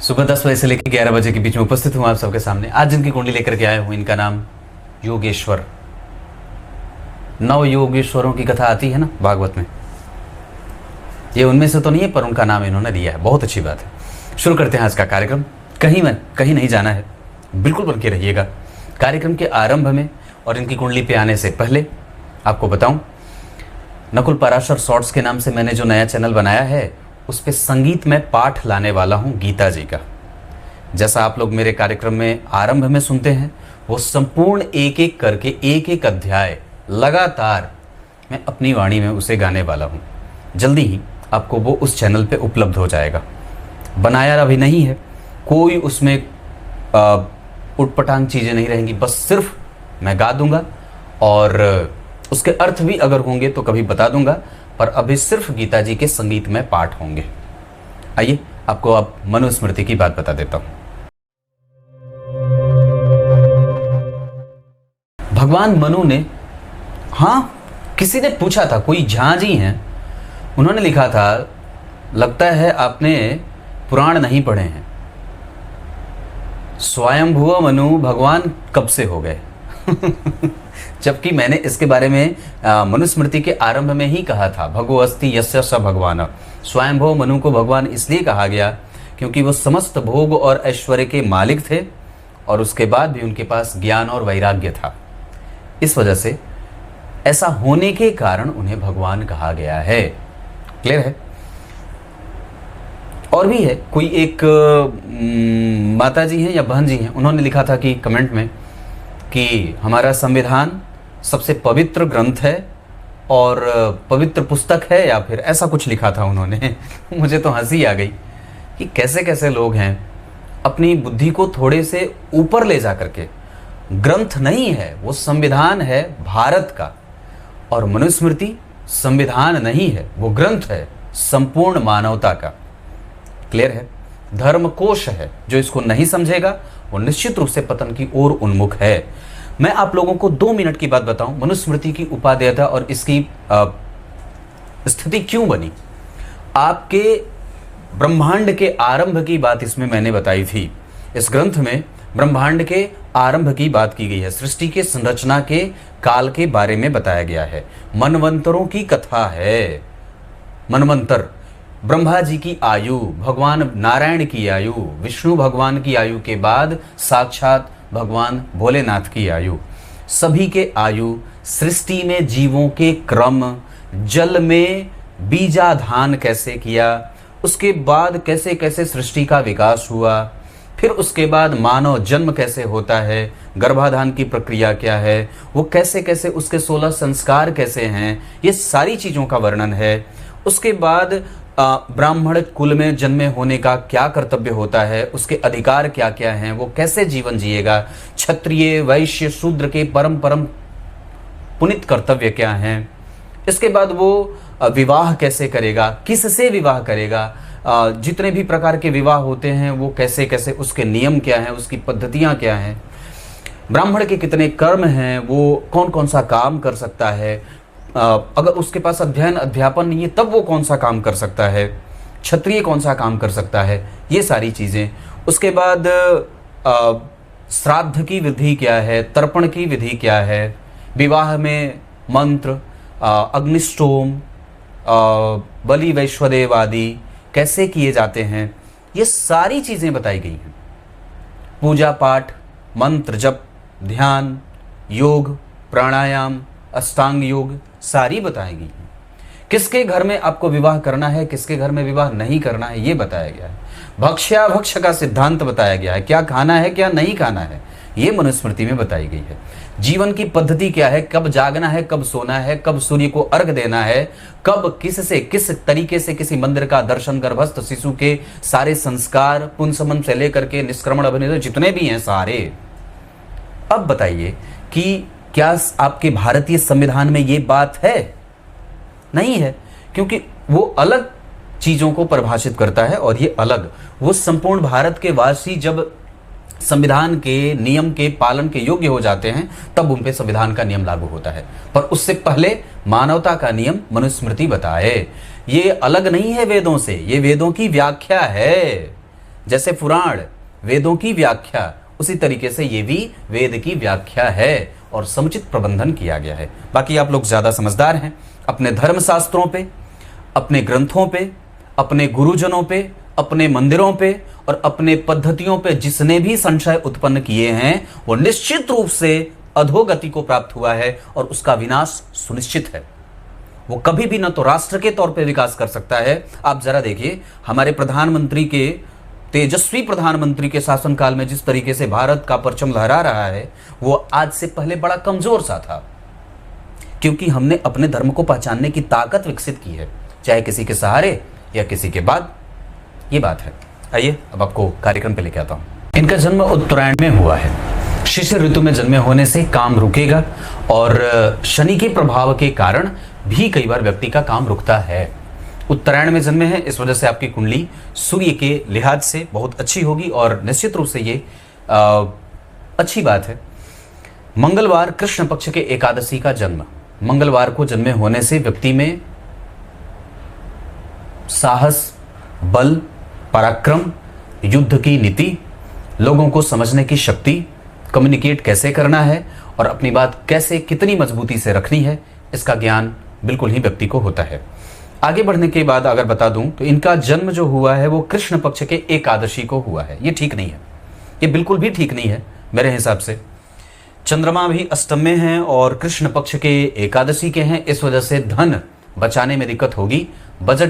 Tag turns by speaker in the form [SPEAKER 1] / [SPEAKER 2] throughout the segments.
[SPEAKER 1] सुबह 10 बजे से लेकर 11 बजे के बीच में उपस्थित हूं आप सबके सामने। आज जिनकी कुंडली लेकर के आया हूं, इनका नाम योगेश्वर। 9 योगेश्वरों की कथा आती है ना भागवत में, ये उनमें से तो नहीं है पर उनका नाम इन्होंने दिया है। बहुत अच्छी बात है। शुरू करते हैं आज का कार्यक्रम। कहीं नहीं जाना है, बिल्कुल बन के रहिएगा। कार्यक्रम के आरंभ में और इनकी कुंडली पे आने से पहले आपको बताऊं, नकुल पराशर शॉर्ट्स के नाम से मैंने जो नया चैनल बनाया है उस पे संगीत में पाठ लाने वाला हूं गीता जी का। जैसा आप लोग मेरे कार्यक्रम में आरंभ में सुनते हैं, वो संपूर्ण एक एक करके एक एक अध्याय लगातार मैं अपनी वाणी में उसे गाने वाला हूं। जल्दी ही आपको वो उस चैनल पे उपलब्ध हो जाएगा। बनाया अभी नहीं है, कोई उसमें उटपटांग चीज़ें नहीं रहेंगी, बस सिर्फ मैं गा दूंगा और उसके अर्थ भी अगर होंगे तो कभी बता दूंगा, पर अभी सिर्फ गीता जी के संगीत में पाठ होंगे। आइए आपको अब मनुस्मृति की बात बता देता हूं। भगवान मनु ने, किसी ने पूछा था, कोई झा जी हैं, उन्होंने लिखा था, लगता है आपने पुराण नहीं पढ़े हैं। स्वयंभुव मनु भगवान कब से हो गए? जबकि मैंने इसके बारे में मनुस्मृति के आरंभ में ही कहा था, भगो अस्ति यस्य स भगवान। स्वयंभुव मनु को भगवान इसलिए कहा गया क्योंकि वो समस्त भोग और ऐश्वर्य के मालिक थे और उसके बाद भी उनके पास ज्ञान और वैराग्य था। इस वजह से ऐसा होने के कारण उन्हें भगवान कहा गया है। क्लियर है? और भी है, कोई एक माता जी हैं या बहन जी हैं, उन्होंने लिखा था कि कमेंट में कि हमारा संविधान सबसे पवित्र ग्रंथ है और पवित्र पुस्तक है, या फिर ऐसा कुछ लिखा था उन्होंने। मुझे तो हंसी आ गई कि कैसे कैसे लोग हैं, अपनी बुद्धि को थोड़े से ऊपर ले जा करके। ग्रंथ नहीं है, वो संविधान है भारत का, और मनुस्मृति संविधान नहीं है, वो ग्रंथ है संपूर्ण मानवता का। क्लियर है? धर्मकोश है। जो इसको नहीं समझेगा वो निश्चित रूप से पतन की ओर उन्मुख है। मैं आप लोगों को 2 मिनट की बात बताऊं, मनुस्मृति की उपादेयता और इसकी स्थिति क्यों बनी। आपके ब्रह्मांड के आरंभ की बात इसमें मैंने बताई थी। इस ग्रंथ में ब्रह्मांड के आरंभ की बात की गई है, सृष्टि के संरचना के काल के बारे में बताया गया है। मनवंतरों की कथा है। मनवंतर, ब्रह्मा जी की आयु, भगवान नारायण की आयु, विष्णु भगवान की आयु के बाद साक्षात भगवान भोलेनाथ की आयु, सभी के आयु, सृष्टि में जीवों के क्रम, जल में बीजाधान कैसे किया, उसके बाद कैसे कैसे सृष्टि का विकास हुआ, फिर उसके बाद मानव जन्म कैसे होता है, गर्भाधान की प्रक्रिया क्या है, वो कैसे कैसे उसके 16 संस्कार कैसे हैं, ये सारी चीज़ों का वर्णन है। उसके बाद ब्राह्मण कुल में जन्मे होने का क्या कर्तव्य होता है, उसके अधिकार क्या क्या हैं, वो कैसे जीवन जिएगा, क्षत्रिय वैश्य शूद्र के परम पुनित कर्तव्य क्या हैं। इसके बाद वो विवाह कैसे करेगा, किससे विवाह करेगा, जितने भी प्रकार के विवाह होते हैं वो कैसे कैसे, उसके नियम क्या हैं, उसकी पद्धतियाँ क्या हैं, ब्राह्मण के कितने कर्म हैं, वो कौन कौन सा काम कर सकता है, अगर उसके पास अध्ययन अध्यापन नहीं है तब वो कौन सा काम कर सकता है, क्षत्रिय कौन सा काम कर सकता है, ये सारी चीज़ें। उसके बाद श्राद्ध की विधि क्या है, तर्पण की विधि क्या है, विवाह में मंत्र, अग्निष्टोम, बलि वैश्वदेव आदि कैसे किए जाते हैं, ये सारी चीज़ें बताई गई हैं। पूजा पाठ, मंत्र जप, ध्यान, योग, प्राणायाम, अष्टांग योग सारी बताई गई हैं। किसके घर में आपको विवाह करना है, किसके घर में विवाह नहीं करना है, ये बताया गया है। भक्ष्याभक्ष का सिद्धांत बताया गया है, क्या खाना है क्या नहीं खाना है, ये मनुस्मृति में बताई गई है। जीवन की पद्धति क्या है, कब जागना है, कब सोना है, कब सूर्य को अर्घ देना है, कब किस तरीके से किसी मंदिर का दर्शन, गर्भस्थ शिशु के सारे संस्कार, पुंसमन से लेकर के निष्क्रमण अभिनय जितने भी हैं सारे। अब बताइए कि क्या आपके भारतीय संविधान में ये बात है? नहीं है, क्योंकि वो अलग चीज़ों को परिभाषित करता है और ये अलग। वो संपूर्ण भारत के वासी जब संविधान के नियम के पालन के योग्य हो जाते हैं तब उन पे संविधान का नियम लागू होता है, पर उससे पहले मानवता का नियम मनुस्मृति बताए। ये अलग नहीं है वेदों से, ये वेदों की व्याख्या है। जैसे पुराण वेदों की व्याख्या, उसी तरीके से ये भी वेद की व्याख्या है और समुचित प्रबंधन किया गया है। बाकी आप लोग ज़्यादा समझदार हैं, अपने धर्म शास्त्रों पे, अपने ग्रंथों पे, अपने गुरुजनों पे, अपने मंदिरों पे और अपने पद्धतियों पे जिसने भी संशय उत्पन्न किए हैं वो निश्चित रूप से अधोगति को प्राप्त हुआ है और उसका विनाश सुनिश्चित है। वो कभी भी न तो राष्ट्र के तौर पे विकास कर सकता है। आप जरा देखिए, हमारे प्रधानमंत्री के, तेजस्वी प्रधानमंत्री के शासनकाल में जिस तरीके से भारत का परचम लहरा रहा है वो आज से पहले बड़ा कमजोर सा था, क्योंकि हमने अपने धर्म को पहचानने की ताकत विकसित की है, चाहे किसी के सहारे या किसी के बाद। ये बात है। आइए अब आपको कार्यक्रम पे लेके आता हूं। इनका जन्म उत्तरायण में हुआ है। शिशिर ऋतु में जन्मे होने से काम रुकेगा और शनि के प्रभाव के कारण भी कई बार व्यक्ति का काम रुकता है। उत्तरायण में जन्मे हैं, इस वजह से आपकी कुंडली सूर्य के लिहाज से बहुत अच्छी होगी और निश्चित रूप से ये अच्छी बात है। मंगलवार कृष्ण पक्ष के एकादशी का जन्म, मंगलवार को जन्मे होने से व्यक्ति में साहस, बल, पराक्रम, युद्ध की नीति, लोगों को समझने की शक्ति, कम्युनिकेट कैसे करना है और अपनी बात कैसे कितनी मजबूती से रखनी है, इसका ज्ञान बिल्कुल ही व्यक्ति को होता है। आगे बढ़ने के बाद अगर बता दूं तो इनका जन्म जो हुआ है वो कृष्ण पक्ष के एकादशी को हुआ है। ये ठीक नहीं है, ये बिल्कुल भी ठीक नहीं है मेरे हिसाब से। चंद्रमा भी अष्टम में है और कृष्ण पक्ष के एकादशी के हैं, इस वजह से धन बचाने में दिक्कत होगी। बजट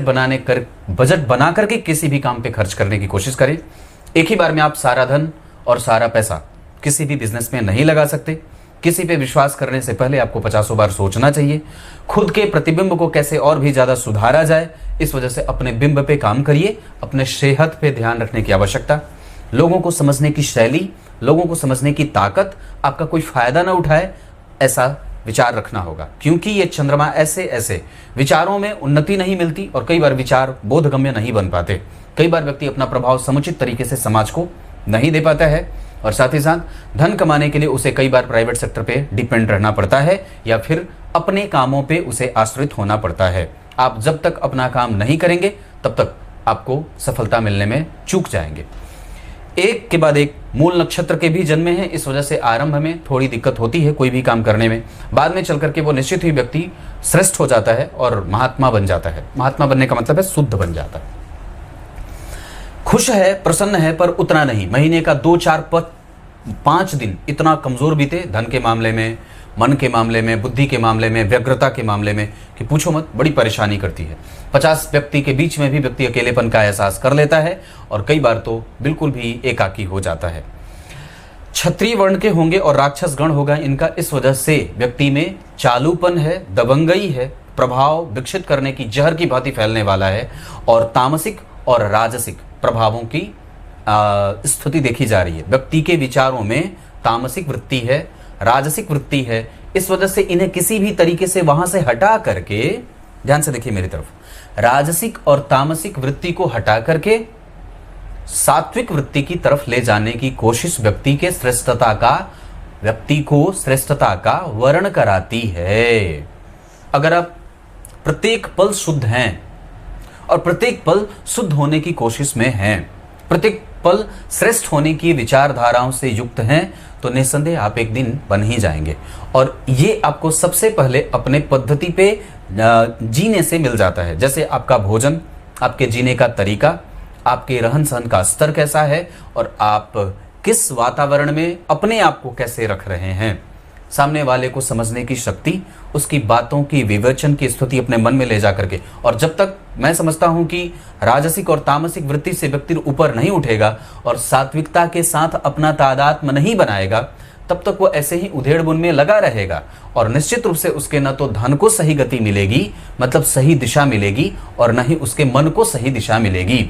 [SPEAKER 1] बना करके किसी भी काम पे खर्च करने की कोशिश करें। एक ही बार में आप सारा धन और सारा पैसा किसी भी बिजनेस में नहीं लगा सकते। किसी पे विश्वास करने से पहले आपको 50 बार सोचना चाहिए। खुद के प्रतिबिंब को कैसे और भी ज़्यादा सुधारा जाए, इस वजह से अपने बिंब पे काम करिए। अपने सेहत पे ध्यान रखने की आवश्यकता, लोगों को समझने की शैली, लोगों को समझने की ताकत, आपका कोई फायदा ना उठाए ऐसा विचार रखना होगा, क्योंकि ये चंद्रमा ऐसे विचारों में उन्नति नहीं मिलती और कई बार विचार बोधगम्य नहीं बन पाते। कई बार व्यक्ति अपना प्रभाव समुचित तरीके से समाज को नहीं दे पाता है और साथ ही साथ धन कमाने के लिए उसे कई बार प्राइवेट सेक्टर पे डिपेंड रहना पड़ता है या फिर अपने कामों पे उसे आश्रित होना पड़ता है। आप जब तक अपना काम नहीं करेंगे तब तक आपको सफलता मिलने में चूक जाएंगे। एक के बाद एक मूल नक्षत्र के भी जन्मे हैं, इस वजह से आरंभ में थोड़ी दिक्कत होती है कोई भी काम करने में। बाद में चल करके वो निश्चित ही व्यक्ति श्रेष्ठ हो जाता है और महात्मा बन जाता है। महात्मा बनने का मतलब है शुद्ध बन जाता है। खुश है, प्रसन्न है, पर उतना नहीं। महीने का 2, 4, 5 दिन इतना कमजोर बीते धन के मामले में, मन के मामले में, बुद्धि के मामले में, व्यग्रता के मामले में कि पूछो मत, बड़ी परेशानी करती है। 50 व्यक्ति के बीच में भी व्यक्ति अकेलेपन का एहसास कर लेता है और कई बार तो बिल्कुल भी एकाकी हो जाता है। क्षत्रिय वर्ण के होंगे और राक्षस गण होगा इनका, इस वजह से व्यक्ति में चालूपन है, दबंगई है, प्रभाव विकसित करने की जहर की भांति फैलने वाला है और तामसिक और राजसिक प्रभावों की स्थिति देखी जा रही है। व्यक्ति के विचारों में तामसिक वृत्ति है, राजसिक वृत्ति है, इस वजह से इन्हें किसी भी तरीके से वहां से हटा करके, ध्यान से देखिए मेरी तरफ, राजसिक और तामसिक वृत्ति को हटा करके सात्विक वृत्ति की तरफ ले जाने की कोशिश व्यक्ति को श्रेष्ठता का वर्ण कराती है। अगर आप प्रत्येक पल शुद्ध हैं और प्रत्येक पल शुद्ध होने की कोशिश में हैं, प्रत्येक पल श्रेष्ठ होने की विचारधाराओं से युक्त हैं, तो निस्संदेह आप एक दिन बन ही जाएंगे। और ये आपको सबसे पहले अपने पद्धति पे जीने से मिल जाता है। जैसे आपका भोजन, आपके जीने का तरीका, आपके रहन सहन का स्तर कैसा है और आप किस वातावरण में अपने आप को कैसे रख रहे हैं, सामने वाले को समझने की शक्ति, उसकी बातों की विवेचन की स्थिति अपने मन में ले जा करके। और जब तक मैं समझता हूं कि राजसिक और तामसिक वृत्ति से व्यक्ति ऊपर नहीं उठेगा और सात्विकता के साथ अपना तादात्म्य नहीं बनाएगा, तब तक वो ऐसे ही उधेड़ बुन में लगा रहेगा और निश्चित रूप से उसके न तो धन को सही गति मिलेगी, मतलब सही दिशा मिलेगी, और न ही उसके मन को सही दिशा मिलेगी।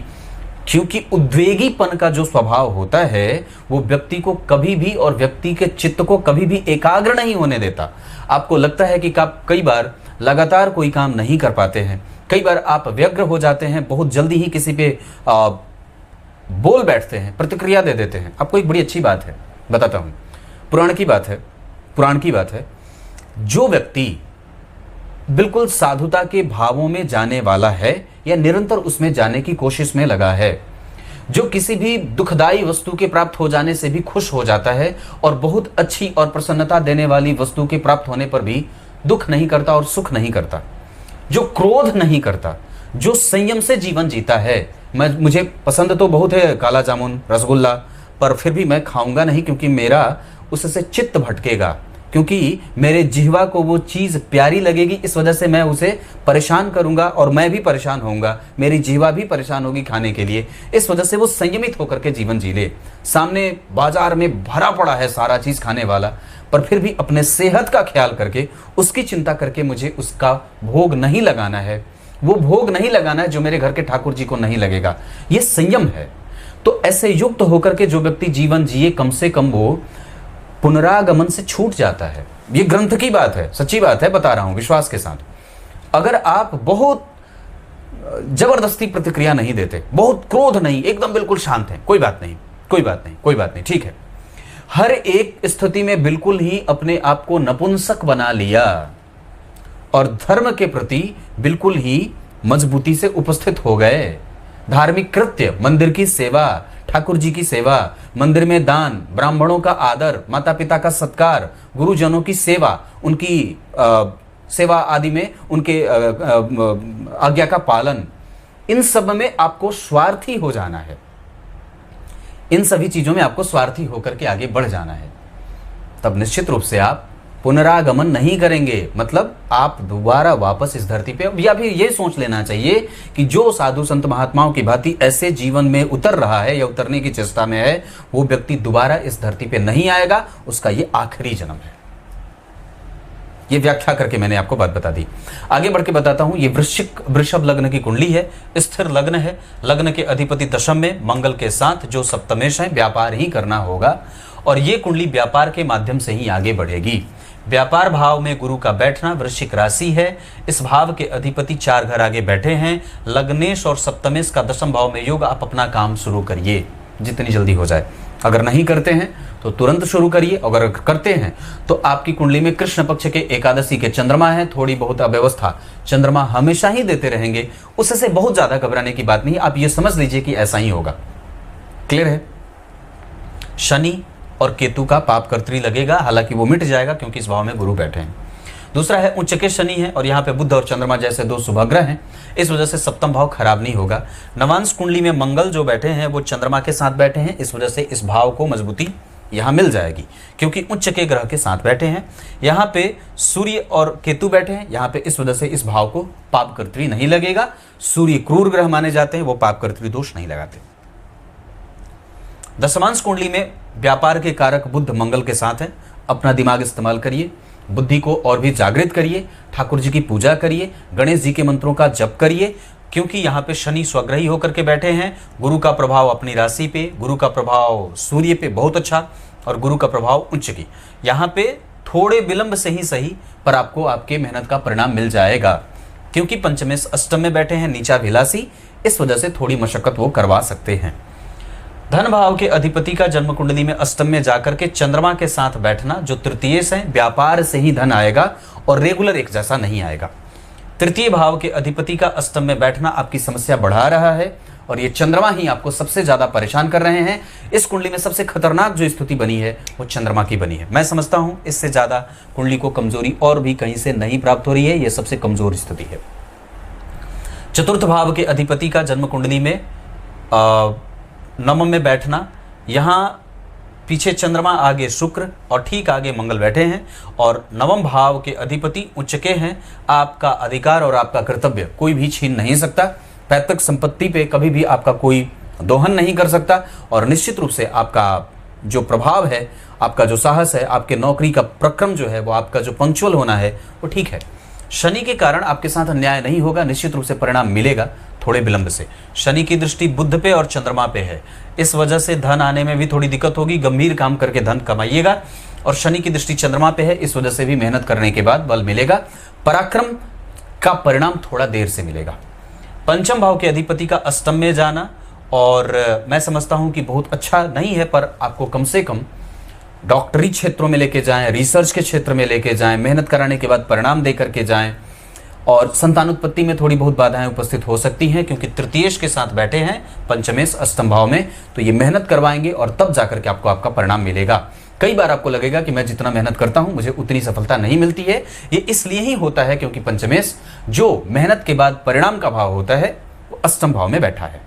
[SPEAKER 1] क्योंकि उद्वेगीपन का जो स्वभाव होता है वो व्यक्ति को कभी भी और व्यक्ति के चित्त को कभी भी एकाग्र नहीं होने देता। आपको लगता है कि आप कई बार लगातार कोई काम नहीं कर पाते हैं, कई बार आप व्यग्र हो जाते हैं, बहुत जल्दी ही किसी पे बोल बैठते हैं, प्रतिक्रिया दे देते हैं। आपको एक बड़ी अच्छी बात है बताता हूं, पुराण की बात है। जो व्यक्ति बिल्कुल साधुता के भावों में जाने वाला है या निरंतर उसमें जाने की कोशिश में लगा है, जो किसी भी दुखदाई वस्तु के प्राप्त हो जाने से भी खुश हो जाता है और बहुत अच्छी और प्रसन्नता देने वाली वस्तु के प्राप्त होने पर भी दुख नहीं करता और सुख नहीं करता, जो क्रोध नहीं करता, जो संयम से जीवन जीता है। मुझे पसंद तो बहुत है काला जामुन, रसगुल्ला, पर फिर भी मैं खाऊंगा नहीं क्योंकि मेरा उससे चित्त भटकेगा, क्योंकि मेरे जिह्वा को वो चीज़ प्यारी लगेगी, इस वजह से मैं उसे परेशान करूंगा और मैं भी परेशान होऊंगा, मेरी जिह्वा भी परेशान होगी खाने के लिए। इस वजह से वो संयमित होकर के जीवन जी ले। सामने बाजार में भरा पड़ा है सारा चीज़ खाने वाला, पर फिर भी अपने सेहत का ख्याल करके उसकी चिंता करके मुझे उसका भोग नहीं लगाना है, वो भोग नहीं लगाना है जो मेरे घर के ठाकुर जी को नहीं लगेगा। ये संयम है। तो ऐसे युक्त होकर के जो व्यक्ति जीवन जिए, कम से कम वो पुनरागमन से छूट जाता है। ये ग्रंथ की बात है, सच्ची बात है, बता रहा हूं विश्वास के साथ। अगर आप बहुत जबरदस्ती प्रतिक्रिया नहीं देते, बहुत क्रोध नहीं, एकदम बिल्कुल शांत हैं, कोई बात नहीं, कोई बात नहीं, कोई बात नहीं, ठीक है, हर एक स्थिति में बिल्कुल ही अपने आप को नपुंसक बना लिया और धर्म के प्रति बिल्कुल ही मजबूती से उपस्थित हो गए। धार्मिक कृत्य, मंदिर की सेवा, ठाकुर जी की सेवा, मंदिर में दान, ब्राह्मणों का आदर, माता पिता का सत्कार, गुरुजनों की सेवा, उनकी सेवा आदि में उनके आज्ञा का पालन, इन सब में आपको स्वार्थी हो जाना है। इन सभी चीजों में आपको स्वार्थी होकर के आगे बढ़ जाना है। तब निश्चित रूप से आप पुनरागमन नहीं करेंगे, मतलब आप दोबारा वापस इस धरती पे, या फिर ये सोच लेना चाहिए कि जो साधु संत महात्माओं की भांति ऐसे जीवन में उतर रहा है या उतरने की चेष्टा में है, वो व्यक्ति दोबारा इस धरती पे नहीं आएगा, उसका ये आखिरी जन्म है। ये व्याख्या करके मैंने आपको बात बता दी। आगे बढ़ के बताता हूं। ये वृषभ लग्न की कुंडली है, स्थिर लग्न है, लग्न के अधिपति दशम में मंगल के साथ, जो सप्तमेश है, व्यापार ही करना होगा और ये कुंडली व्यापार के माध्यम से ही आगे बढ़ेगी। व्यापार भाव में गुरु का बैठना, वृश्चिक राशि है, इस भाव के अधिपति 4 घर आगे बैठे हैं। लग्नेश और सप्तमेश का दशम भाव में योग, आप अपना काम शुरू करिए जितनी जल्दी हो जाए। अगर नहीं करते हैं तो तुरंत शुरू करिए, अगर करते हैं तो आपकी कुंडली में कृष्ण पक्ष के एकादशी के चंद्रमा है, थोड़ी बहुत अव्यवस्था चंद्रमा हमेशा ही देते रहेंगे, उससे बहुत ज्यादा घबराने की बात नहीं, आप ये समझ लीजिए कि ऐसा ही होगा। क्लियर है? शनि और केतु का पाप कर्तरी लगेगा, हालांकि वो मिट जाएगा क्योंकि इस भाव में गुरु बैठे हैं। दूसरा है उच्च के शनि है और यहाँ पे बुध और चंद्रमा जैसे 2 शुभग्रह हैं, इस वजह से सप्तम भाव खराब नहीं होगा। नवांश कुंडली में मंगल जो बैठे हैं वो चंद्रमा के साथ बैठे हैं, इस वजह से इस भाव को मजबूती यहाँ मिल जाएगी क्योंकि उच्च के ग्रह के साथ बैठे हैं। यहाँ पे सूर्य और केतु बैठे हैं, यहाँ पे इस वजह से इस भाव को पाप कर्तरी नहीं लगेगा। सूर्य क्रूर ग्रह माने जाते हैं, वो पाप कर्तरी दोष नहीं लगाते। दशमांश कुंडली में व्यापार के कारक बुध मंगल के साथ है, अपना दिमाग इस्तेमाल करिए, बुद्धि को और भी जागृत करिए, ठाकुर जी की पूजा करिए, गणेश जी के मंत्रों का जप करिए, क्योंकि यहाँ पे शनि स्वग्रही होकर के बैठे हैं। गुरु का प्रभाव अपनी राशि पे, गुरु का प्रभाव सूर्य पे बहुत अच्छा, और गुरु का प्रभाव उच्च की। यहाँ पे थोड़े विलंब से ही सही, पर आपको आपके मेहनत का परिणाम मिल जाएगा, क्योंकि पंचमेश अष्टम में बैठे हैं, नीचा भिलासी, इस वजह से थोड़ी मशक्कत वो करवा सकते हैं। धन भाव के अधिपति का जन्म कुंडली में अष्टम में जाकर के चंद्रमा के साथ बैठना, जो तृतीय से, व्यापार से ही धन आएगा और रेगुलर एक जैसा नहीं आएगा। तृतीय भाव के अधिपति का अष्टम में बैठना आपकी समस्या बढ़ा रहा है और ये चंद्रमा ही आपको सबसे ज्यादा परेशान कर रहे हैं। इस कुंडली में सबसे खतरनाक जो स्थिति बनी है वो चंद्रमा की बनी है। मैं समझता हूं इससे ज्यादा कुंडली को कमजोरी और भी कहीं से नहीं प्राप्त हो रही है, ये सबसे कमजोर स्थिति है। चतुर्थ भाव के अधिपति का जन्म कुंडली में नवम में बैठना, यहाँ पीछे चंद्रमा, आगे शुक्र और ठीक आगे मंगल बैठे हैं और नवम भाव के अधिपति उच्च के हैं। आपका अधिकार और आपका कर्तव्य कोई भी छीन नहीं सकता, पैतृक संपत्ति पे कभी भी आपका कोई दोहन नहीं कर सकता और निश्चित रूप से आपका जो प्रभाव है, आपका जो साहस है, आपके नौकरी का प्रक्रम जो है, वो आपका जो पंक्चुअल होना है वो ठीक है। शनि के कारण आपके साथ अन्याय नहीं होगा, निश्चित रूप से परिणाम मिलेगा थोड़े विलंब से। शनि की दृष्टि बुध पे और चंद्रमा पे है, इस वजह से धन आने में भी थोड़ी दिक्कत होगी, गंभीर काम करके धन कमाइएगा। और शनि की दृष्टि चंद्रमा पे है, इस वजह से भी मेहनत करने के बाद बल मिलेगा, पराक्रम का परिणाम थोड़ा देर से मिलेगा। पंचम भाव के अधिपति का अष्टम में जाना, और मैं समझता हूं कि बहुत अच्छा नहीं है, पर आपको कम से कम डॉक्टरी क्षेत्रों में लेके जाएं, रिसर्च के क्षेत्र में लेके जाएं, मेहनत कराने के बाद परिणाम दे करके जाएं और संतानोत्पत्ति में थोड़ी बहुत बाधाएं उपस्थित हो सकती हैं, क्योंकि तृतीयेश के साथ बैठे हैं पंचमेश अष्टम भाव में, तो ये मेहनत करवाएंगे और तब जाकर के आपको आपका परिणाम मिलेगा। कई बार आपको लगेगा कि मैं जितना मेहनत करता हूं मुझे उतनी सफलता नहीं मिलती है। ये इसलिए ही होता है क्योंकि पंचमेश जो मेहनत के बाद परिणाम का भाव होता है वो अष्टम भाव में बैठा है।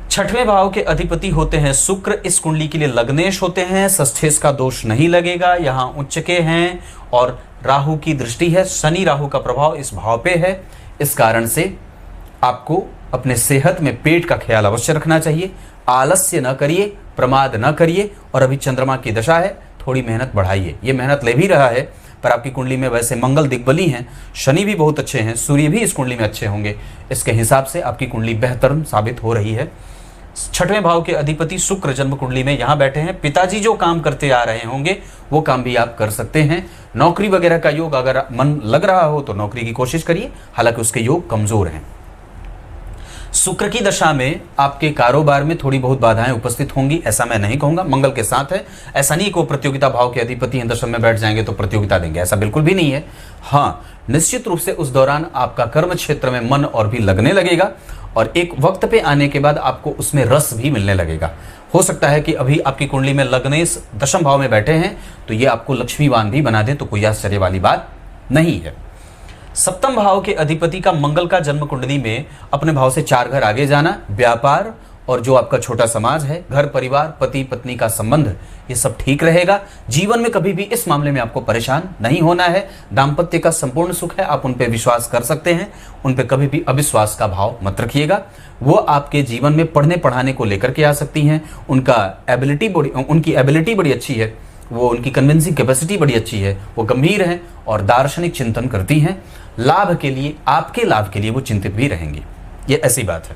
[SPEAKER 1] छठवें भाव के अधिपति होते हैं शुक्र, इस कुंडली के लिए लग्नेश होते हैं, षष्ठेश का दोष नहीं लगेगा, यहाँ उच्च के हैं और राहु की दृष्टि है, शनि राहु का प्रभाव इस भाव पे है। इस कारण से आपको अपने सेहत में पेट का ख्याल अवश्य रखना चाहिए, आलस्य न करिए, प्रमाद न करिए, और अभी चंद्रमा की दशा है, थोड़ी मेहनत बढ़ाइए। ये मेहनत ले भी रहा है, पर आपकी कुंडली में वैसे मंगल दिग्बली हैं, शनि भी बहुत अच्छे हैं, सूर्य भी इस कुंडली में अच्छे होंगे, इसके हिसाब से आपकी कुंडली बेहतर साबित हो रही है। छठवें भाव के अधिपति शुक्र जन्म कुंडली में यहाँ बैठे हैं, पिताजी जो काम करते आ रहे होंगे वो काम भी आप कर सकते हैं। नौकरी वगैरह का योग अगर मन लग रहा हो तो नौकरी की कोशिश करिए, हालांकि उसके योग कमजोर हैं। शुक्र की दशा में आपके कारोबार में थोड़ी बहुत बाधाएं उपस्थित होंगी, ऐसा मैं नहीं कहूंगा, मंगल के साथ है, ऐसा नहीं को प्रतियोगिता भाव के अधिपति हैं दशम में बैठ जाएंगे तो प्रतियोगिता देंगे, ऐसा बिल्कुल भी नहीं है। हाँ, निश्चित रूप से उस दौरान आपका कर्म क्षेत्र में मन और भी लगने लगेगा और एक वक्त पे आने के बाद आपको उसमें रस भी मिलने लगेगा। हो सकता है कि अभी आपकी कुंडली में लग्नेश दशम भाव में बैठे हैं तो ये आपको लक्ष्मीवान भी बना दे, तो कोई आश्चर्य वाली बात नहीं है। सप्तम भाव के अधिपति का मंगल का जन्म कुंडली में अपने भाव से 4 घर आगे जाना, व्यापार और जो आपका छोटा समाज है, घर परिवार, पति पत्नी का संबंध, ये सब ठीक रहेगा। जीवन में कभी भी इस मामले में आपको परेशान नहीं होना है। दाम्पत्य का संपूर्ण सुख है, आप उन पर विश्वास कर सकते हैं, उन पर कभी भी अविश्वास का भाव मत रखिएगा। वो आपके जीवन में पढ़ने पढ़ाने को लेकर के आ सकती हैं, उनकी एबिलिटी बड़ी अच्छी है, वो उनकी कन्विंसिंग कैपेसिटी बड़ी अच्छी है, वो गंभीर हैं और दार्शनिक चिंतन करती हैं। लाभ के लिए, आपके लाभ के लिए वो चिंतित भी रहेंगी, ये ऐसी बात है।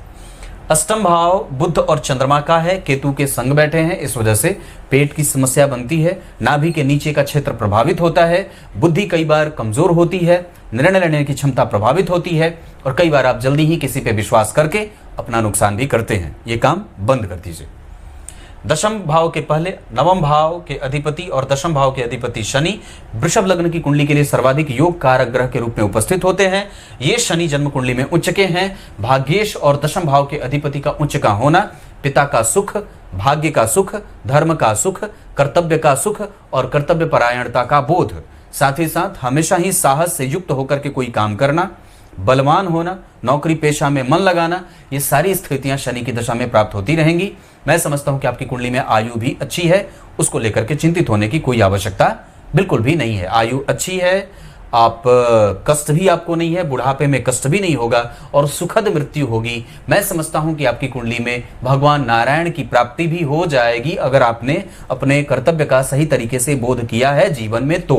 [SPEAKER 1] अष्टम भाव बुध और चंद्रमा का है, केतु के संग बैठे हैं, इस वजह से पेट की समस्या बनती है, नाभि के नीचे का क्षेत्र प्रभावित होता है, बुद्धि कई बार कमजोर होती है, निर्णय लेने की क्षमता प्रभावित होती है और कई बार आप जल्दी ही किसी पे विश्वास करके अपना नुकसान भी करते हैं। ये काम बंद कर दीजिए। दशम भाव के पहले नवम भाव के अधिपति और दशम भाव के अधिपति शनि वृषभ लग्न की कुंडली के लिए सर्वाधिक योग कारक ग्रह के रूप में उपस्थित होते हैं। ये शनि जन्म कुंडली में उच्च के हैं। भाग्येश और दशम भाव के अधिपति का उच्च का होना पिता का सुख, भाग्य का सुख, धर्म का सुख, कर्तव्य का सुख और कर्तव्य परायणता का बोध, साथ ही साथ हमेशा ही साहस से युक्त होकर के कोई काम करना, बलवान होना, नौकरी पेशा में मन लगाना, ये सारी स्थितियां शनि की दशा में प्राप्त होती रहेंगी। मैं समझता हूं कि आपकी कुंडली में आयु भी अच्छी है, उसको लेकर के चिंतित होने की कोई आवश्यकता बिल्कुल भी नहीं है। आयु अच्छी है, आप कष्ट भी आपको नहीं है, बुढ़ापे में कष्ट भी नहीं होगा और सुखद मृत्यु होगी। मैं समझता हूं कि आपकी कुंडली में भगवान नारायण की प्राप्ति भी हो जाएगी अगर आपने अपने कर्तव्य का सही तरीके से बोध किया है जीवन में तो।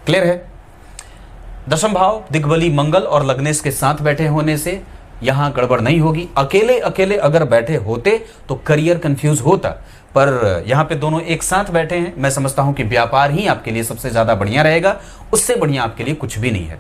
[SPEAKER 1] क्लियर है? दशम भाव दिग्बली मंगल और लग्नेश के साथ बैठे होने से यहां गड़बड़ नहीं होगी। अकेले अकेले अगर बैठे होते तो करियर कंफ्यूज होता, पर यहां पे दोनों एक साथ बैठे हैं। मैं समझता हूं कि व्यापार ही आपके लिए सबसे ज्यादा बढ़िया रहेगा, उससे बढ़िया आपके लिए कुछ भी नहीं है।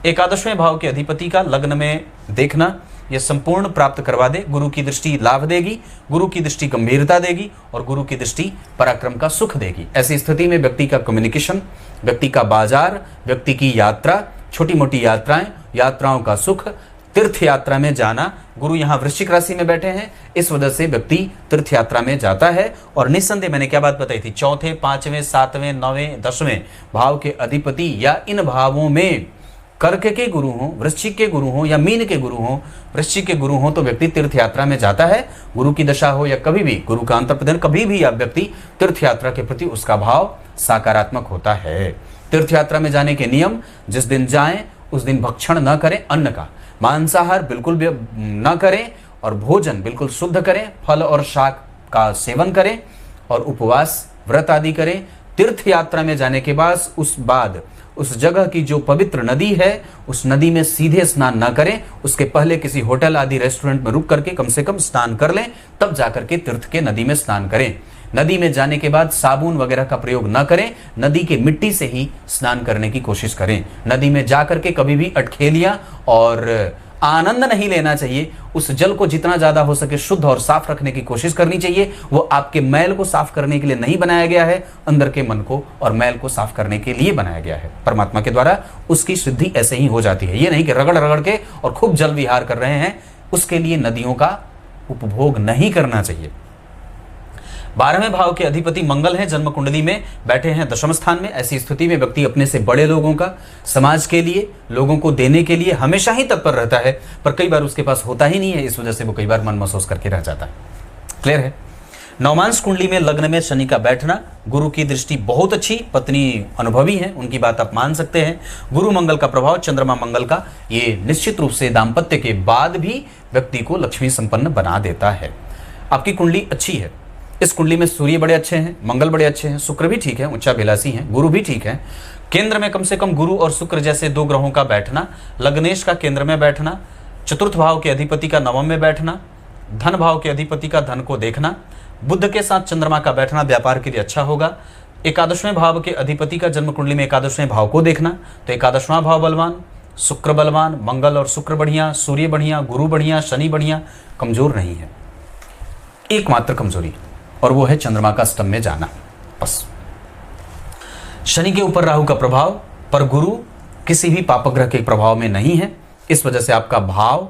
[SPEAKER 1] एकादशवें भाव के अधिपति का लग्न में देखना यह संपूर्ण प्राप्त करवा दे। गुरु की दृष्टि लाभ देगी, गुरु की दृष्टि गंभीरता देगी और गुरु की दृष्टि पराक्रम का सुख देगी। ऐसी स्थिति में व्यक्ति का कम्युनिकेशन, व्यक्ति का बाजार, व्यक्ति की यात्रा, छोटी मोटी यात्राएं, यात्राओं का सुख, तीर्थ यात्रा में जाना। गुरु यहाँ वृश्चिक राशि में बैठे हैं, इस वजह से व्यक्ति तीर्थ यात्रा में जाता है। और निस्संदेह मैंने क्या बात बताई थी, चौथे, पांचवें, सातवें, नौवें, दसवें भाव के अधिपति या इन भावों में कर्क के गुरु हों, वृश्चिक के गुरु हों या मीन के गुरु हों, वृश्चिक के गुरु हों तो व्यक्ति तीर्थ यात्रा में जाता है। गुरु की दशा हो या कभी भी गुरु का अंतर्प्रदान, कभी भी आप व्यक्ति तीर्थ यात्रा के प्रति उसका भाव सकारात्मक होता है। तीर्थ यात्रा में जाने के नियम, जिस दिन जाएं उस दिन भक्षण न करें, अन्न का मांसाहार बिल्कुल भी न करें और भोजन बिल्कुल शुद्ध करें, फल और शाक का सेवन करें और उपवास व्रत आदि करें। तीर्थ यात्रा में जाने के बाद उस जगह की जो पवित्र नदी है उस नदी में सीधे स्नान ना करें, उसके पहले किसी होटल आदि रेस्टोरेंट में रुक करके कम से कम स्नान कर लें, तब जाकर के तीर्थ के नदी में स्नान करें। नदी में जाने के बाद साबुन वगैरह का प्रयोग ना करें, नदी के मिट्टी से ही स्नान करने की कोशिश करें। नदी में जाकर के कभी भी अटखेलियां और आनंद नहीं लेना चाहिए। उस जल को जितना ज्यादा हो सके शुद्ध और साफ रखने की कोशिश करनी चाहिए। वो आपके मैल को साफ करने के लिए नहीं बनाया गया है, अंदर के मन को और मैल को साफ करने के लिए बनाया गया है। परमात्मा के द्वारा उसकी सिद्धि ऐसे ही हो जाती है। ये नहीं कि रगड़ रगड़ के और खूब जल विहार कर रहे हैं, उसके लिए नदियों का उपभोग नहीं करना चाहिए। 12वें भाव के अधिपति मंगल हैं, जन्म कुंडली में बैठे हैं दशम स्थान में। ऐसी स्थिति में व्यक्ति अपने से बड़े लोगों का, समाज के लिए, लोगों को देने के लिए हमेशा ही तत्पर रहता है, पर कई बार उसके पास होता ही नहीं है। इस वजह से वो कई बार मन महसूस करके रह जाता है। क्लियर है? नवमांश कुंडली में लग्न में शनि का बैठना, गुरु की दृष्टि बहुत अच्छी, पत्नी अनुभवी है, उनकी बात आप मान सकते हैं। गुरु मंगल का प्रभाव, चंद्रमा मंगल का, ये निश्चित रूप से दाम्पत्य के बाद भी व्यक्ति को लक्ष्मी संपन्न बना देता है। आपकी कुंडली अच्छी है। इस कुंडली में सूर्य बड़े अच्छे हैं, मंगल बड़े अच्छे हैं, शुक्र भी ठीक है, उच्चाभिलाषी हैं, गुरु भी ठीक है। केंद्र में कम से कम गुरु और शुक्र जैसे दो ग्रहों का बैठना, लग्नेश का केंद्र में बैठना, चतुर्थ भाव के अधिपति का नवम में बैठना, धन भाव के अधिपति का धन को देखना, बुध के साथ चंद्रमा का बैठना व्यापार के लिए अच्छा होगा। एकादशवें भाव के अधिपति का जन्म कुंडली में एकादशवें भाव को देखना, तो एकादशवां भाव बलवान, शुक्र बलवान, मंगल और शुक्र बढ़िया, सूर्य बढ़िया, गुरु बढ़िया, शनि बढ़िया, कमजोर नहीं है। एकमात्र कमजोरी और वो है चंद्रमा का अष्टम में जाना, बस। शनि के ऊपर राहु का प्रभाव, पर गुरु किसी भी पापग्रह के प्रभाव में नहीं है। इस वजह से आपका भाव,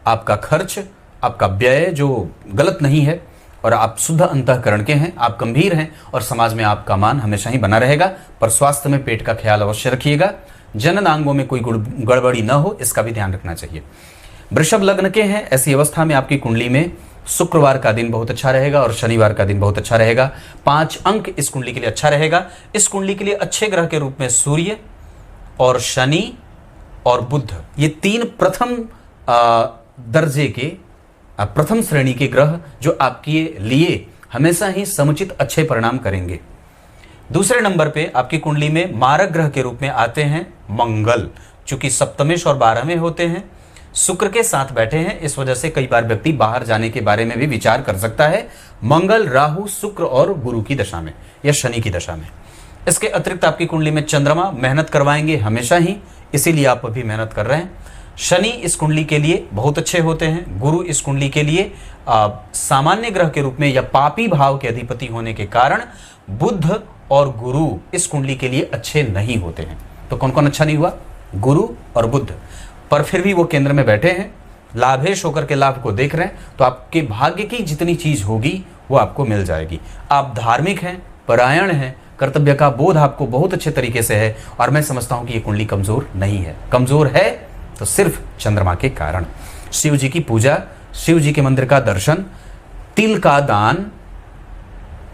[SPEAKER 1] आपका खर्च, आपका व्यय जो गलत नहीं है और आप शुद्ध अंतःकरण के हैं, आप गंभीर हैं और समाज में आपका मान हमेशा ही बना रहेगा। पर स्वास्थ्य में पेट का ख्याल अवश्य रखिएगा, जननांगों में कोई गड़बड़ी न हो, इसका भी ध्यान रखना चाहिए। वृषभ लग्न के हैं, ऐसी अवस्था में आपकी कुंडली में शुक्रवार का दिन बहुत अच्छा रहेगा और शनिवार का दिन बहुत अच्छा रहेगा। 5 अंक इस कुंडली के लिए अच्छा रहेगा। इस कुंडली के लिए अच्छे ग्रह के रूप में सूर्य और शनि और बुध, ये 3 प्रथम दर्जे के, प्रथम श्रेणी के ग्रह जो आपके लिए हमेशा ही समुचित अच्छे परिणाम करेंगे। दूसरे नंबर पे आपकी कुंडली में मारक ग्रह के रूप में आते हैं मंगल, चूंकि सप्तमेश और 12वें होते हैं, शुक्र के साथ बैठे हैं। इस वजह से कई बार व्यक्ति बाहर जाने के बारे में भी विचार कर सकता है, मंगल, राहु, शुक्र और गुरु की दशा में या शनि की दशा में। इसके अतिरिक्त आपकी कुंडली में चंद्रमा मेहनत करवाएंगे हमेशा ही, इसीलिए आप अभी मेहनत कर रहे हैं। शनि इस कुंडली के लिए बहुत अच्छे होते हैं। गुरु इस कुंडली के लिए सामान्य ग्रह के रूप में या पापी भाव के अधिपति होने के कारण बुध और गुरु इस कुंडली के लिए अच्छे नहीं होते हैं। तो कौन कौन अच्छा नहीं हुआ? गुरु और बुध। पर फिर भी वो केंद्र में बैठे हैं, लाभेश होकर के लाभ को देख रहे हैं, तो आपके भाग्य की जितनी चीज होगी वो आपको मिल जाएगी। आप धार्मिक हैं, परायण हैं, कर्तव्य का बोध आपको बहुत अच्छे तरीके से है और मैं समझता हूं कि ये कुंडली कमजोर नहीं है। कमजोर है तो सिर्फ चंद्रमा के कारण। शिव जी की पूजा, शिव जी के मंदिर का दर्शन, तिल का दान,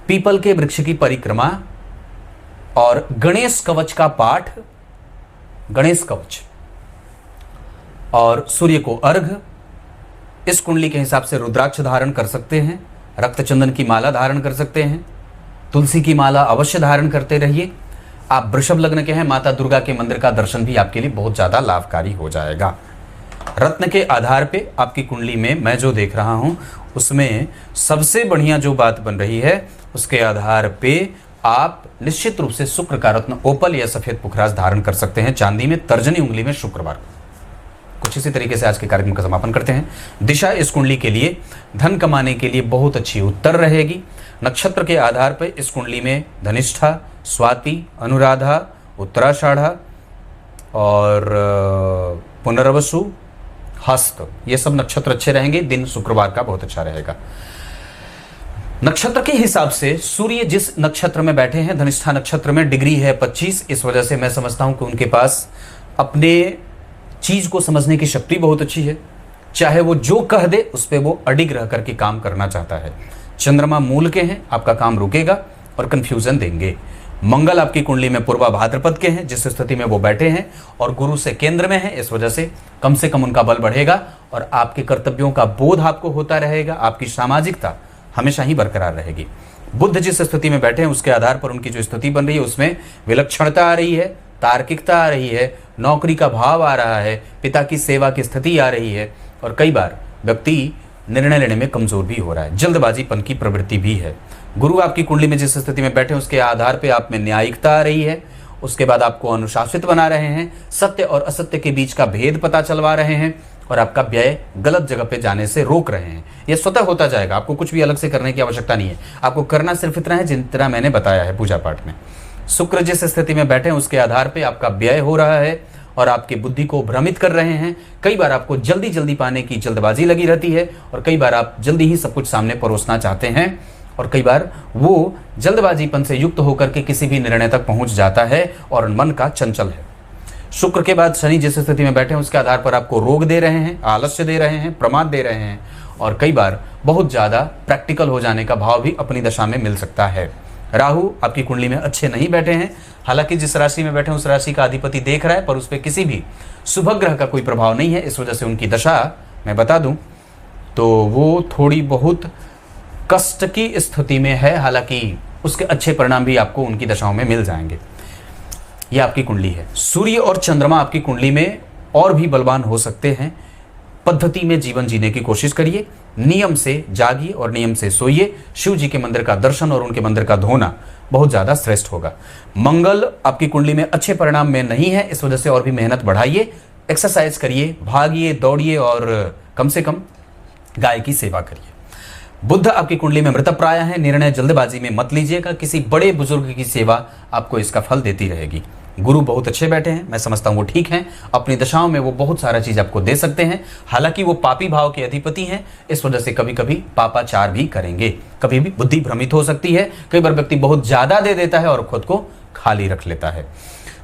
[SPEAKER 1] पीपल के वृक्ष की परिक्रमा और गणेश कवच का पाठ, गणेश कवच और सूर्य को अर्घ। इस कुंडली के हिसाब से रुद्राक्ष धारण कर सकते हैं, रक्त चंदन की माला धारण कर सकते हैं, तुलसी की माला अवश्य धारण करते रहिए। आप वृषभ लग्न के हैं, माता दुर्गा के मंदिर का दर्शन भी आपके लिए बहुत ज्यादा लाभकारी हो जाएगा। रत्न के आधार पे आपकी कुंडली में मैं जो देख रहा हूं उसमें सबसे बढ़िया जो बात बन रही है, उसके आधार पे आप निश्चित रूप से शुक्र का रत्न ओपल या सफेद पुखराज धारण कर सकते हैं चांदी में, तर्जनी उंगली में शुक्रवार को। कुछ इसी तरीके से आज के कार्यक्रम का समापन करते हैं। दिशा इस कुंडली के लिए धन कमाने के लिए बहुत अच्छी उत्तर रहेगी। नक्षत्र के आधार पर इस कुंडली में धनिष्ठा, स्वाति, अनुराधा, उत्तराषाढ़ा और पुनर्वसु, हस्त, ये सब नक्षत्र अच्छे रहेंगे। दिन शुक्रवार का बहुत अच्छा रहेगा। नक्षत्र के हिसाब से सूर्य जिस नक्षत्र में बैठे हैं, धनिष्ठा नक्षत्र में, डिग्री है 25। इस वजह से मैं समझता हूं कि उनके पास अपने चीज को समझने की शक्ति बहुत अच्छी है। चाहे वो जो कह दे उस पर वो अडिग रह करके काम करना चाहता है। चंद्रमा मूल के हैं, आपका काम रुकेगा और कंफ्यूजन देंगे। मंगल आपकी कुंडली में पूर्वा भाद्रपद के हैं, जिस स्थिति में वो बैठे हैं, और गुरु से केंद्र में है। इस वजह से कम उनका बल बढ़ेगा और आपके कर्तव्यों का बोध आपको होता रहेगा। आपकी सामाजिकता हमेशा ही बरकरार रहेगी। बुध जिस स्थिति में बैठे हैं उसके आधार पर उनकी जो स्थिति बन रही है उसमें विलक्षणता आ रही है, तार्किकता आ रही है, नौकरी का भाव आ रहा है, पिता की सेवा की स्थिति आ रही है और कई बार व्यक्ति निर्णय लेने में कमजोर भी हो रहा है। जल्दबाजीपन की प्रवृत्ति भी है। गुरु आपकी कुंडली में जिस स्थिति में बैठे हैं उसके आधार पर आप में न्यायिकता आ रही है। उसके बाद आपको अनुशासित बना रहे हैं, सत्य और असत्य के बीच का भेद पता चलवा रहे हैं और आपका व्यय गलत जगह पे जाने से रोक रहे हैं। ये स्वतः होता जाएगा, आपको कुछ भी अलग से करने की आवश्यकता नहीं है। आपको करना सिर्फ इतना है जितना मैंने बताया है पूजा पाठ में। शुक्र जिस स्थिति में बैठे हैं उसके आधार पर आपका व्यय हो रहा है और आपकी बुद्धि को भ्रमित कर रहे हैं। कई बार आपको जल्दी जल्दी पाने की जल्दबाजी लगी रहती है और कई बार आप जल्दी ही सब कुछ सामने परोसना चाहते हैं और कई बार वो जल्दबाजीपन से युक्त होकर के किसी भी निर्णय तक पहुंच जाता है और मन का चंचल है। शुक्र के बाद शनि जिस स्थिति में बैठे हैं उसके आधार पर आपको रोग दे रहे हैं, आलस्य दे रहे हैं, प्रमाद दे रहे हैं और कई बार बहुत ज़्यादा प्रैक्टिकल हो जाने का भाव भी अपनी दशा में मिल सकता है। राहु आपकी कुंडली में अच्छे नहीं बैठे हैं, हालांकि जिस राशि में बैठे हैं उस राशि का अधिपति देख रहा है पर उस पर किसी भी शुभ ग्रह का कोई प्रभाव नहीं है। इस वजह से उनकी दशा मैं बता दूं तो वो थोड़ी बहुत कष्ट की स्थिति में है, हालांकि उसके अच्छे परिणाम भी आपको उनकी दशाओं में मिल जाएंगे। यह आपकी कुंडली है। सूर्य और चंद्रमा आपकी कुंडली में और भी बलवान हो सकते हैं। पद्धति में जीवन जीने की कोशिश करिए, नियम से जागिए और नियम से सोइए। शिव जी के मंदिर का दर्शन और उनके मंदिर का धोना बहुत ज्यादा श्रेष्ठ होगा। मंगल आपकी कुंडली में अच्छे परिणाम में नहीं है, इस वजह से और भी मेहनत बढ़ाइए, एक्सरसाइज करिए, भागिए, दौड़िए और कम से कम गाय की सेवा करिए। बुध आपकी कुंडली में मृतप्राय है, निर्णय जल्दबाजी में मत लीजिएगा, किसी बड़े बुजुर्ग की सेवा आपको इसका फल देती रहेगी। गुरु बहुत अच्छे बैठे हैं, मैं समझता हूं वो ठीक हैं, अपनी दशाओं में वो बहुत सारा चीज आपको दे सकते हैं। हालांकि वो पापी भाव के अधिपति हैं, इस वजह से कभी कभी पापाचार भी करेंगे, कभी भी बुद्धि भ्रमित हो सकती है। कई बार व्यक्ति बहुत ज्यादा दे देता है और खुद को खाली रख लेता है।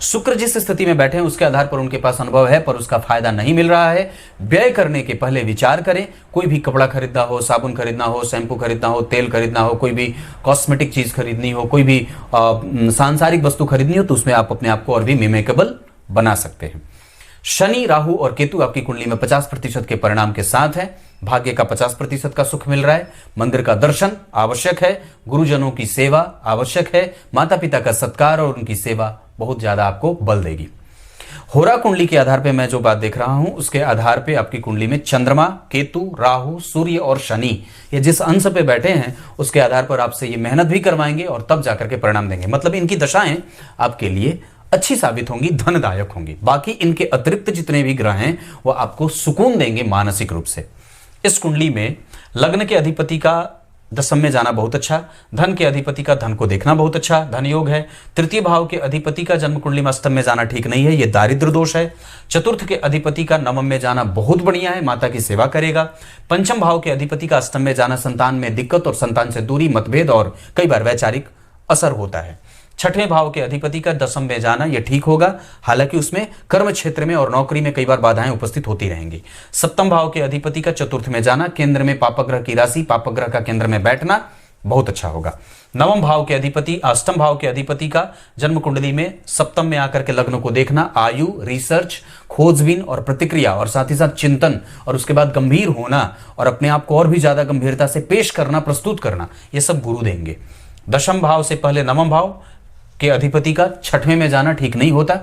[SPEAKER 1] शुक्र जिस स्थिति में बैठे हैं उसके आधार पर उनके पास अनुभव है पर उसका फायदा नहीं मिल रहा है। व्यय करने के पहले विचार करें। कोई भी कपड़ा खरीदना हो, साबुन खरीदना हो, शैम्पू खरीदना हो, तेल खरीदना हो, कोई भी कॉस्मेटिक चीज खरीदनी हो, कोई भी सांसारिक वस्तु खरीदनी हो तो उसमें आप अपने आप को और भी मिमेकेबल बना सकते हैं। शनि, राहु और केतु आपकी कुंडली में 50% के परिणाम के साथ है। भाग्य का 50% का सुख मिल रहा है। मंदिर का दर्शन आवश्यक है, गुरुजनों की सेवा आवश्यक है, माता पिता का सत्कार और उनकी सेवा बहुत ज्यादा आपको बल देगी। होरा कुंडली के आधार पे मैं जो बात देख रहा हूं उसके आधार पे आपकी कुंडली में चंद्रमा, केतु, राहु, सूर्य और शनि ये जिस अंश पे बैठे हैं उसके आधार पर आपसे ये मेहनत भी करवाएंगे और तब जाकर के परिणाम देंगे। मतलब इनकी दशाएं आपके लिए अच्छी साबित होंगी, धनदायक होंगी। बाकी इनके अतिरिक्त जितने भी ग्रह हैं वो आपको सुकून देंगे मानसिक रूप से। इस कुंडली में लग्न के अधिपति का दशम में जाना बहुत अच्छा, धन के अधिपति का धन को देखना बहुत अच्छा, धन योग है। तृतीय भाव के अधिपति का जन्म कुंडली में अष्टम में जाना ठीक नहीं है, यह दारिद्र दोष है। चतुर्थ के अधिपति का नवम में जाना बहुत बढ़िया है, माता की सेवा करेगा। पंचम भाव के अधिपति का अष्टम में जाना संतान में दिक्कत और संतान से दूरी, मतभेद और कई बार वैचारिक असर होता है। छठवें भाव के अधिपति का दशम में जाना यह ठीक होगा, हालांकि उसमें कर्म क्षेत्र में और नौकरी में कई बार बाधाएं उपस्थित होती रहेंगी। सप्तम भाव के अधिपति का चतुर्थ में जाना, केंद्र में पापग्रह की राशि, पापग्रह का केंद्र में बैठना बहुत अच्छा होगा। नवम भाव के अधिपति, अष्टम भाव के अधिपति का जन्म कुंडली में सप्तम में आकर के लग्न को देखना, आयु, रिसर्च, खोजबीन और प्रतिक्रिया और साथ ही साथ चिंतन और उसके बाद गंभीर होना और अपने आप को और भी ज्यादा गंभीरता से पेश करना, प्रस्तुत करना, यह सब गुरु देंगे। दशम भाव से पहले नवम भाव के अधिपति का छठवें में जाना ठीक नहीं होता,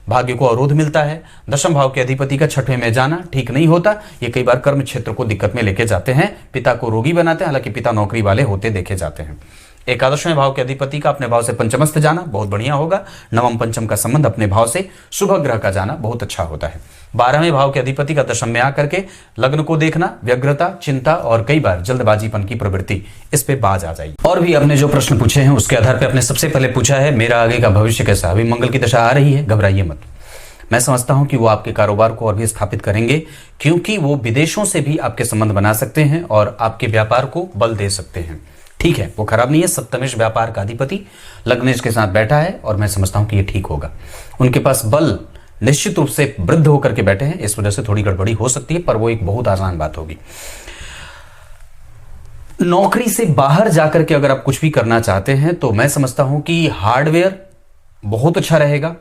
[SPEAKER 1] भाग्य को अवरोध मिलता है। दशम भाव के अधिपति का छठवें में जाना ठीक नहीं होता, ये कई बार कर्म क्षेत्र को दिक्कत में लेके जाते हैं, पिता को रोगी बनाते हैं, हालांकि पिता नौकरी वाले होते देखे जाते हैं। एकादशवें भाव के अधिपति का अपने भाव से पंचमस्थ जाना बहुत बढ़िया होगा। नवम पंचम का संबंध अपने भाव से शुभ ग्रह का जाना बहुत अच्छा होता है। 12वें भाव के अधिपति का दशम में आकर के लग्न को देखना, व्यग्रता, चिंता और कई बार जल्दबाजीपन की प्रवृत्ति, इस पे बाज आ जाएगी। और भी आपने जो प्रश्न पूछे हैं उसके आधार पर आपने सबसे पहले पूछा है मेरा आगे का भविष्य कैसा। अभी मंगल की दशा आ रही है, घबराइए मत। मैं समझता हूं कि वो आपके कारोबार को और भी स्थापित करेंगे, क्योंकि वो विदेशों से भी आपके संबंध बना सकते हैं और आपके व्यापार को बल दे सकते हैं। ठीक है, वो खराब नहीं है। सप्तमेश व्यापार का अधिपति लग्नेश के साथ बैठा है और मैं समझता हूं कि ये ठीक होगा। उनके पास बल निश्चित रूप से वृद्ध होकर के बैठे हैं, इस वजह से थोड़ी गड़बड़ी हो सकती है, पर वो एक बहुत आसान बात होगी। नौकरी से बाहर जाकर के अगर आप कुछ भी करना चाहते हैं तो मैं समझता हूं कि हार्डवेयर बहुत अच्छा रहेगा,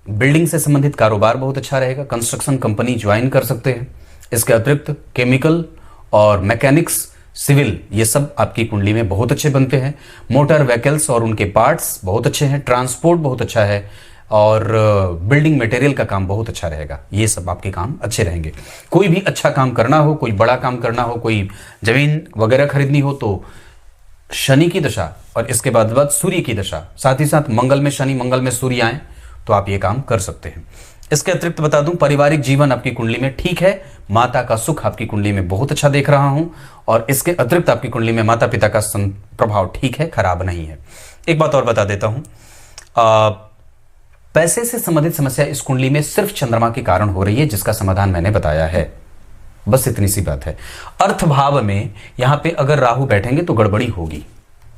[SPEAKER 1] बिल्डिंग से संबंधित कारोबार बहुत अच्छा रहेगा, कंस्ट्रक्शन कंपनी ज्वाइन कर सकते हैं। इसके अतिरिक्त केमिकल और मैकेनिक्स, सिविल, ये सब आपकी कुंडली में बहुत अच्छे बनते हैं। मोटर व्हीकल्स और उनके पार्ट्स बहुत अच्छे हैं, ट्रांसपोर्ट बहुत अच्छा है और बिल्डिंग मटेरियल का काम बहुत अच्छा रहेगा। ये सब आपके काम अच्छे रहेंगे। कोई भी अच्छा काम करना हो, कोई बड़ा काम करना हो, कोई जमीन वगैरह खरीदनी हो तो शनि की दशा और इसके बाद सूर्य की दशा, साथ ही साथ मंगल में शनि, मंगल में सूर्य आए तो आप ये काम कर सकते हैं। इसके अतिरिक्त बता दूं, पारिवारिक जीवन आपकी कुंडली में ठीक है, माता का सुख आपकी कुंडली में बहुत अच्छा देख रहा हूं, और इसके अतिरिक्त आपकी कुंडली में माता पिता का प्रभाव ठीक है, खराब नहीं है। एक बात और बता देता हूं, पैसे से संबंधित समस्या इस कुंडली में सिर्फ चंद्रमा के कारण हो रही है, जिसका समाधान मैंने बताया है। बस इतनी सी बात है। अर्थ भाव में यहां पे अगर राहु बैठेंगे तो गड़बड़ी होगी,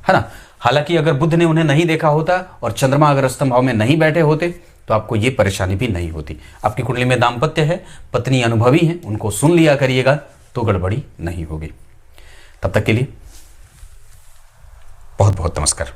[SPEAKER 1] है ना। हालांकि अगर बुध ने उन्हें नहीं देखा होता और चंद्रमा अगर अष्टम भाव में नहीं बैठे होते तो आपको यह परेशानी भी नहीं होती। आपकी कुंडली में दाम्पत्य है, पत्नी अनुभवी है, उनको सुन लिया करिएगा तो गड़बड़ी नहीं होगी। तब तक के लिए बहुत बहुत नमस्कार।